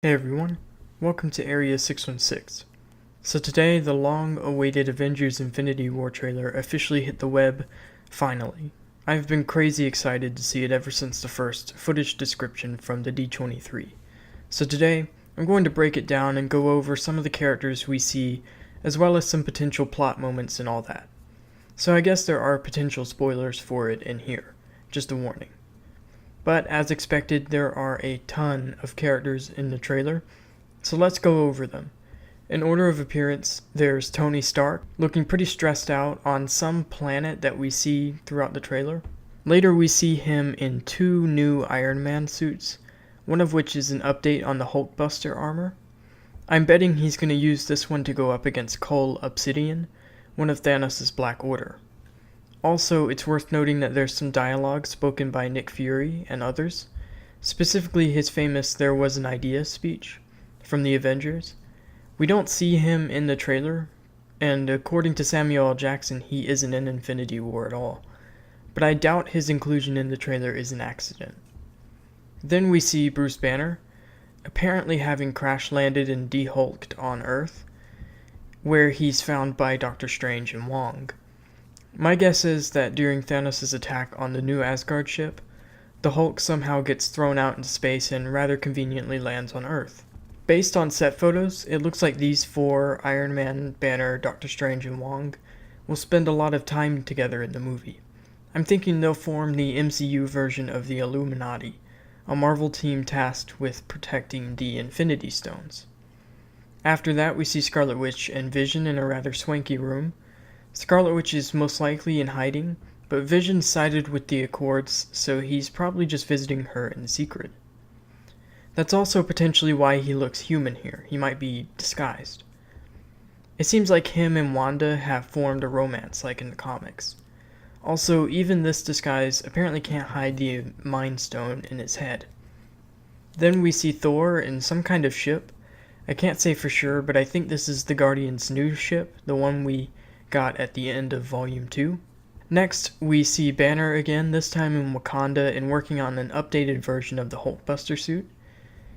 Hey everyone, welcome to Area 616. So today, the long-awaited Avengers Infinity War trailer officially hit the web, finally. I've been crazy excited to see it ever since the first footage description from the D23. So today, I'm going to break it down and go over some of the characters we see, as well as some potential plot moments and all that. So I guess there are potential spoilers for it in here, just a warning. But as expected, there are a ton of characters in the trailer, so let's go over them. In order of appearance, there's Tony Stark, looking pretty stressed out on some planet that we see throughout the trailer. Later we see him in 2 new Iron Man suits, one of which is an update on the Hulkbuster armor. I'm betting he's going to use this one to go up against Cole Obsidian, one of Thanos' Black Order. Also, it's worth noting that there's some dialogue spoken by Nick Fury and others, specifically his famous "there was an idea" speech from the Avengers. We don't see him in the trailer, and according to Samuel L. Jackson, he isn't in Infinity War at all, but I doubt his inclusion in the trailer is an accident. Then we see Bruce Banner, apparently having crash-landed and de-hulked on Earth, where he's found by Doctor Strange and Wong. My guess is that during Thanos' attack on the new Asgard ship, the Hulk somehow gets thrown out into space and rather conveniently lands on Earth. Based on set photos, it looks like these 4, Iron Man, Banner, Doctor Strange, and Wong, will spend a lot of time together in the movie. I'm thinking they'll form the MCU version of the Illuminati, a Marvel team tasked with protecting the Infinity Stones. After that, we see Scarlet Witch and Vision in a rather swanky room. Scarlet Witch is most likely in hiding, but Vision sided with the Accords, so he's probably just visiting her in secret. That's also potentially why he looks human here. He might be disguised. It seems like him and Wanda have formed a romance like in the comics. Also, even this disguise apparently can't hide the Mind Stone in his head. Then we see Thor in some kind of ship. I can't say for sure, but I think this is the Guardians' new ship, the one we got at the end of Volume 2. Next, we see Banner again, this time in Wakanda and working on an updated version of the Hulkbuster suit.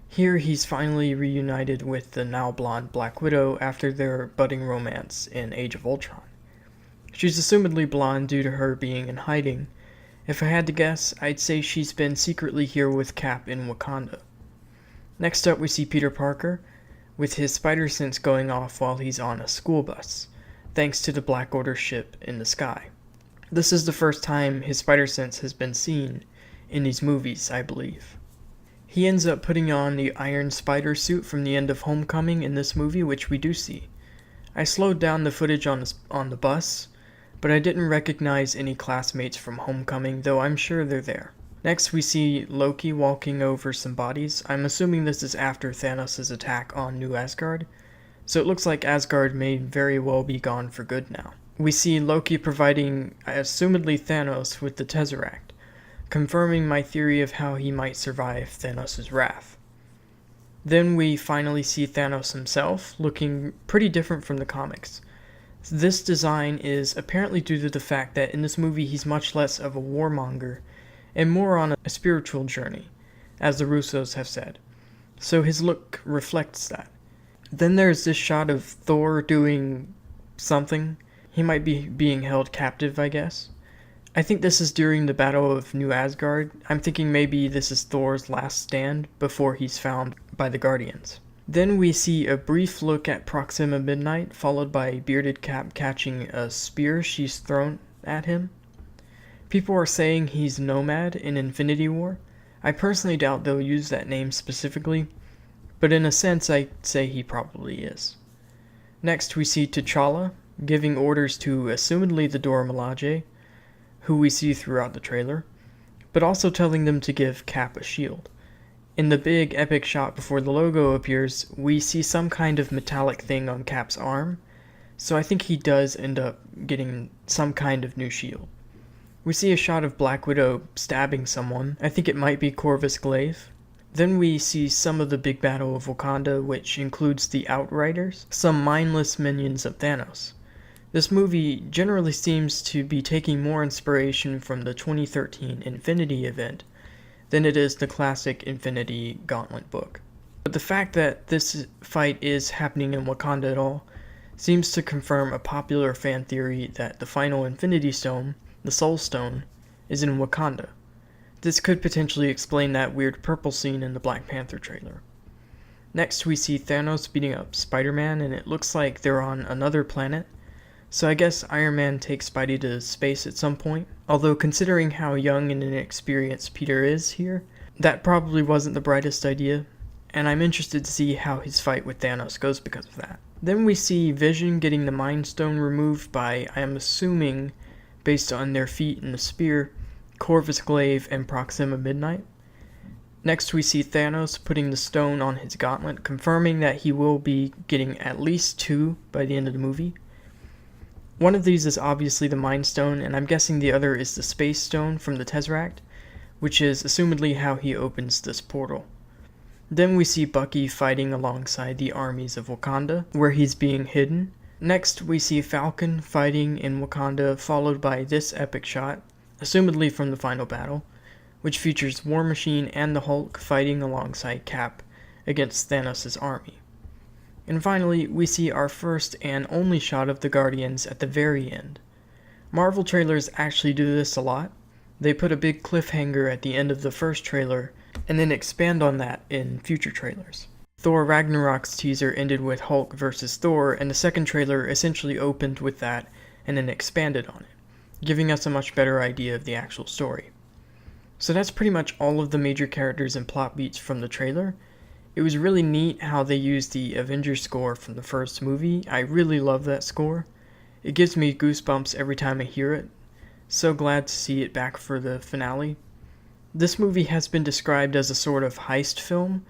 Here he's finally reunited with the now blonde Black Widow after their budding romance in Age of Ultron. She's assumedly blonde due to her being in hiding. If I had to guess, I'd say she's been secretly here with Cap in Wakanda. Next up we see Peter Parker, with his spider sense going off while he's on a school bus, thanks to the Black Order ship in the sky. This is the first time his spider sense has been seen in these movies, I believe. He ends up putting on the Iron Spider suit from the end of Homecoming in this movie, which we do see. I slowed down the footage on the bus, but I didn't recognize any classmates from Homecoming, though I'm sure they're there. Next we see Loki walking over some bodies. I'm assuming this is after Thanos' attack on New Asgard, so it looks like Asgard may very well be gone for good now. We see Loki providing, assumedly Thanos, with the Tesseract, confirming my theory of how he might survive Thanos' wrath. Then we finally see Thanos himself, looking pretty different from the comics. This design is apparently due to the fact that in this movie he's much less of a warmonger and more on a spiritual journey, as the Russos have said. So his look reflects that. Then there's this shot of Thor doing something. He might be being held captive, I guess. I think this is during the Battle of New Asgard. I'm thinking maybe this is Thor's last stand before he's found by the Guardians. Then we see a brief look at Proxima Midnight, followed by Bearded Cap catching a spear she's thrown at him. People are saying he's Nomad in Infinity War. I personally doubt they'll use that name specifically, but in a sense I'd say he probably is. Next we see T'Challa giving orders to assumedly the Dora Milaje, who we see throughout the trailer, but also telling them to give Cap a shield. In the big epic shot before the logo appears, we see some kind of metallic thing on Cap's arm, so I think he does end up getting some kind of new shield. We see a shot of Black Widow stabbing someone. I think it might be Corvus Glaive. Then we see some of the big battle of Wakanda, which includes the Outriders, some mindless minions of Thanos. This movie generally seems to be taking more inspiration from the 2013 Infinity event than it is the classic Infinity Gauntlet book. But the fact that this fight is happening in Wakanda at all seems to confirm a popular fan theory that the final Infinity Stone, the Soul Stone, is in Wakanda. This could potentially explain that weird purple scene in the Black Panther trailer. Next we see Thanos beating up Spider-Man, and it looks like they're on another planet, so I guess Iron Man takes Spidey to space at some point, although considering how young and inexperienced Peter is here, that probably wasn't the brightest idea, and I'm interested to see how his fight with Thanos goes because of that. Then we see Vision getting the Mind Stone removed by, I am assuming, based on their feat in the spear, Corvus Glaive and Proxima Midnight. Next we see Thanos putting the stone on his gauntlet, confirming that he will be getting at least 2 by the end of the movie. One of these is obviously the Mind Stone, and I'm guessing the other is the Space Stone from the Tesseract, which is assumedly how he opens this portal. Then we see Bucky fighting alongside the armies of Wakanda, where he's being hidden. Next we see Falcon fighting in Wakanda, followed by this epic shot, assumedly from the final battle, which features War Machine and the Hulk fighting alongside Cap against Thanos' army. And finally, we see our first and only shot of the Guardians at the very end. Marvel trailers actually do this a lot. They put a big cliffhanger at the end of the first trailer, and then expand on that in future trailers. Thor Ragnarok's teaser ended with Hulk versus Thor, and the second trailer essentially opened with that and then expanded on it, giving us a much better idea of the actual story. So that's pretty much all of the major characters and plot beats from the trailer. It was really neat how they used the Avengers score from the first movie. I really love that score. It gives me goosebumps every time I hear it. So glad to see it back for the finale. This movie has been described as a sort of heist film,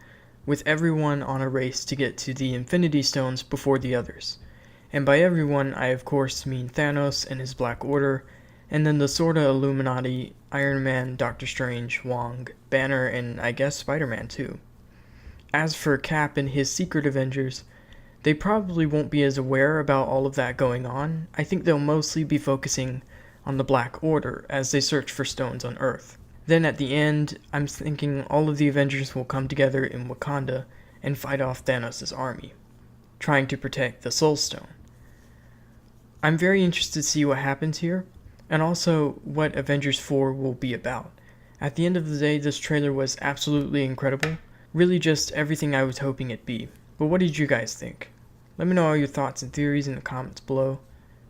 with everyone on a race to get to the Infinity Stones before the others. And by everyone, I of course mean Thanos and his Black Order, and then the sorta Illuminati, Iron Man, Doctor Strange, Wong, Banner, and I guess Spider-Man too. As for Cap and his secret Avengers, they probably won't be as aware about all of that going on. I think they'll mostly be focusing on the Black Order as they search for stones on Earth. Then at the end, I'm thinking all of the Avengers will come together in Wakanda and fight off Thanos' army, trying to protect the Soul Stone. I'm very interested to see what happens here, and also what Avengers 4 will be about. At the end of the day, this trailer was absolutely incredible. Really just everything I was hoping it'd be. But what did you guys think? Let me know all your thoughts and theories in the comments below.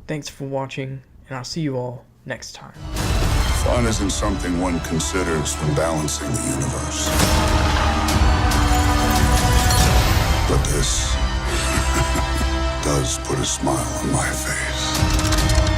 Thanks for watching, and I'll see you all next time. Fun isn't something one considers when balancing the universe. But this does put a smile on my face.